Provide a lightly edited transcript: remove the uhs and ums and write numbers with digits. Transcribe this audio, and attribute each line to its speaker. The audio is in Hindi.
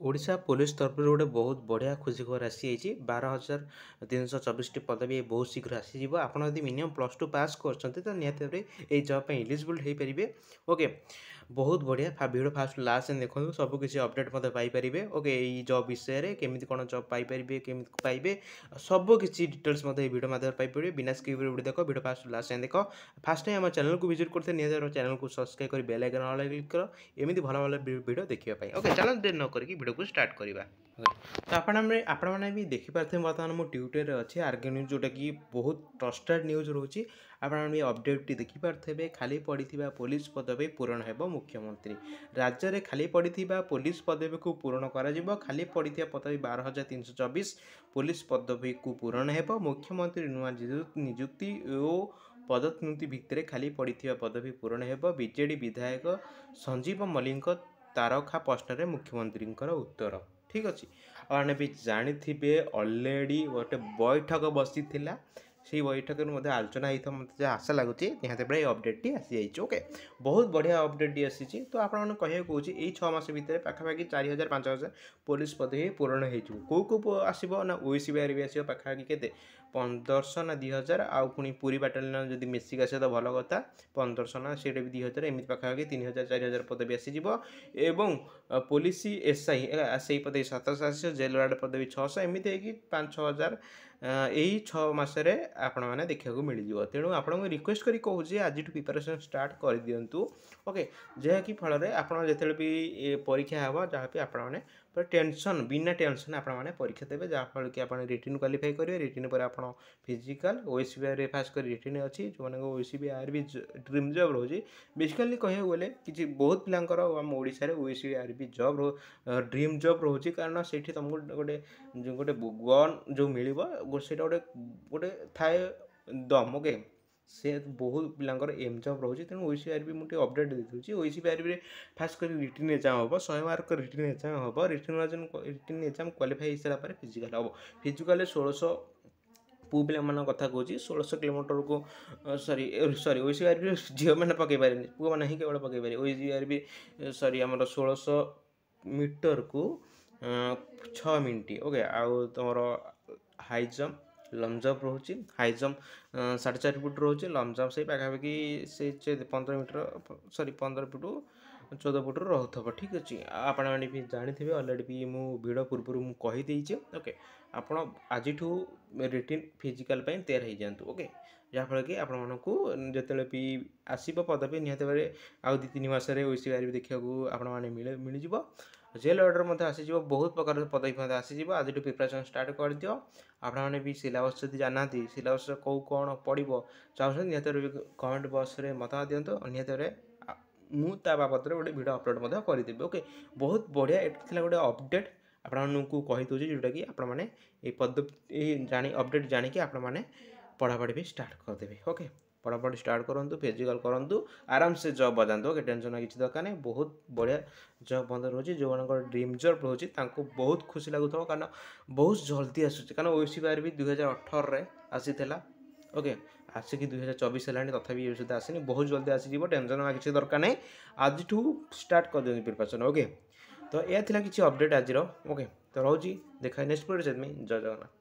Speaker 1: ओडिशा पुलिस तरफ गोटे बहुत बढ़िया खुशी खबर आसी 12,324 पदवी बहुत शीघ्र आसीज आपड़ यदि मिनिमम +2 पास कर निहत भाव ये जॉब एलिजिबल हो पारे। ओके बहुत बढ़िया भिड फास्ट लास्ट देखो सबकिछ अपडेट पाइपर। ओके ये जॉब विषय केमी कौन जॉब पाइपर केमी पाइबे सबकि डिटेल्स भिडियो माध्यम पाइपर बिना स्किप देख भिडियो फास्ट लास्ट देख फास्ट टाइम आम चैनल को विजिट करते निहत चैनल को सब्सक्राइब कर बेल आइकन ऑल क्लिक कर एमती भल भल भिडियो देखा। ओके चलो देर न करके भिडियो को स्टार्ट करवा। तो आपने भी देखिपारे बर्तमान मो ट्विटर अच्छे आर्गे न्यूज जोटा कि बहुत ट्रस्टेड न्यूज रोचे आपने अपडेट देखिपारे खाली पड़ा पुलिस पदवी पूरण हो मुख्यमंत्री राज्य में खाली पड़ा पुलिस पदवी को पूरण कर खाली पड़ा पदवी 12,324 पुलिस पदवी को पूरण हो मुख्यमंत्री नुआ निजुक्ति और पदोन्नति भित्तिर खाली पड़ा पदवी पूरण हो बीजेडी विधायक संजीव मल्लिक तारखा प्रश्न मुख्यमंत्री उत्तर ठीक अच्छे। आपने भी जानी अलरेडी गोटे बैठक बसी से बैठक में आलोचना होता मतलब आशा लगुच निहत भाई अपडेट आसी जाइए। ओके बहुत बढ़िया अपडेट आसी तो आपने कह कौन ये 6 मास भितर पाखापाखि 4,000-5,000 पुलिस पदवी पूरण हो आसो ना ओसीबीआर भी आसो पाखापाखि के 1500 ना 2,000 आउ पुणी पूरी बाटालियन जब मिसिक आसे तो भल कथा 1500 ना सीटा भी 2,000 एमती पाखापाखि 3,000-4,000 पदवी आसीज एवं पुलिस एसआई से पदवी 700 आस जेल वार्ड पदवी 600 एमती हो 5,000 यही 6 मसरे आपण मैंने देखा मिल जाव तेणु आपको रिक्वेस्ट करी कहूँ आज प्रिपरेशन स्टार्ट कर दिंतु। ओके जहाँकि फल आपत भी परीक्षा हे जहाँ भी आपण पर टेंशन बिना टेंशन आपने परीक्षा देते जहाँफल कि आप रिटिन क्वालिफाई करेंगे रिटिन पर आप फिजिकाल ओसीबीआर फास्ट कर रिटिन अच्छी जो मैंने ओसीबीआर भी ड्रीम जॉब रोचे बेसिकली कहूँ गले कि बहुत पिलांकर आम ओडिशा रे ओसीबीआर भी जॉब ड्रीम जॉब रोचे कारण से तुमको गोटे गोटे गन जो मिल से गोटे गोटे थाए दम। ओके से बहुत पिलांकर एम जॉब रोचे तेणु ओसीबीआर भी मुझे अपडेट देती ओसीबीआर भी फास्ट कर रिटिन एग्जाम हम 100 मार्क रिटिन एग्जाम हम रिटिन एग्जाम क्वालिफाई हो सारापर फिजिकाल हम फिजिकाल 1600 पु पिला मान कथा कहूँ 1600 किलोमीटर को सरी ओसीबीआर भी झील मैंने पकई पारे पुआ मैंने ही केवल पकई पारे ओसीबीआर भी सरी आम 1600 मीटर को 6 मिनट। ओके आउ तुम हाई जंप लंग जंप रोचे हाई जंप 4.5 फुट रोचे लंग जंप से पाखापाखि से 15 मीटर सरी 15 फुट 14 फुट रोथब ठीक अच्छे। आपने भी जानी अलरेडी भी मुझे भिड़ पूर्व मुझे ओके आप आज रिटिन फिजिकाल तैयार हो जातु। ओके जहाँफल कि आपको जिते भी आसो पदवी निहत भाव आउ 2-3 मासरे ओसीबीआर भी देखा आपने मिल जेल ऑर्डर आसीज बहुत प्रकार पदवी आसीज आज प्रिपरेशन स्टार्ट कर दियो। आपने भी सिलेबस जब जाना सिलेबस कौ कौन पड़ो चाहते निहत कमेंट बॉक्स में मत दिंतु निहत मुझे बाबद गोटे भिडियो अपलोड करदेवी। ओके बहुत बढ़िया ये गोटे अपडेट आपको कही दूसरी जोटा कि आपने पदवी अपडेट जानिकी आपने पढ़ापढ़ी भी स्टार्ट करदेवे। ओके पढ़ापढ़ी स्टार्ट करूँ फिजिकाल करूँ आराम से जॉब बजातु। ओके टेंशन किसी दरकार नहीं बहुत बढ़िया जॉब बंद रोचे जो मान ड्रीम जॉब रोचे बहुत खुशी लगुव कारण बहुत जल्दी आसूँ कारण ओसीबीआर भी 2018 आसी। ओके आसिक 2024 है तथापि सुधा आसनी बहुत जल्दी आसीज टेंशन किसी दरकार नहीं आज स्टार्ट कर दिखाई प्रिपरेशन। ओके तो यह किसी अपडेट आज। ओके तो रोची देखा नेक्स्ट वीडियो जय जगन्नाथ।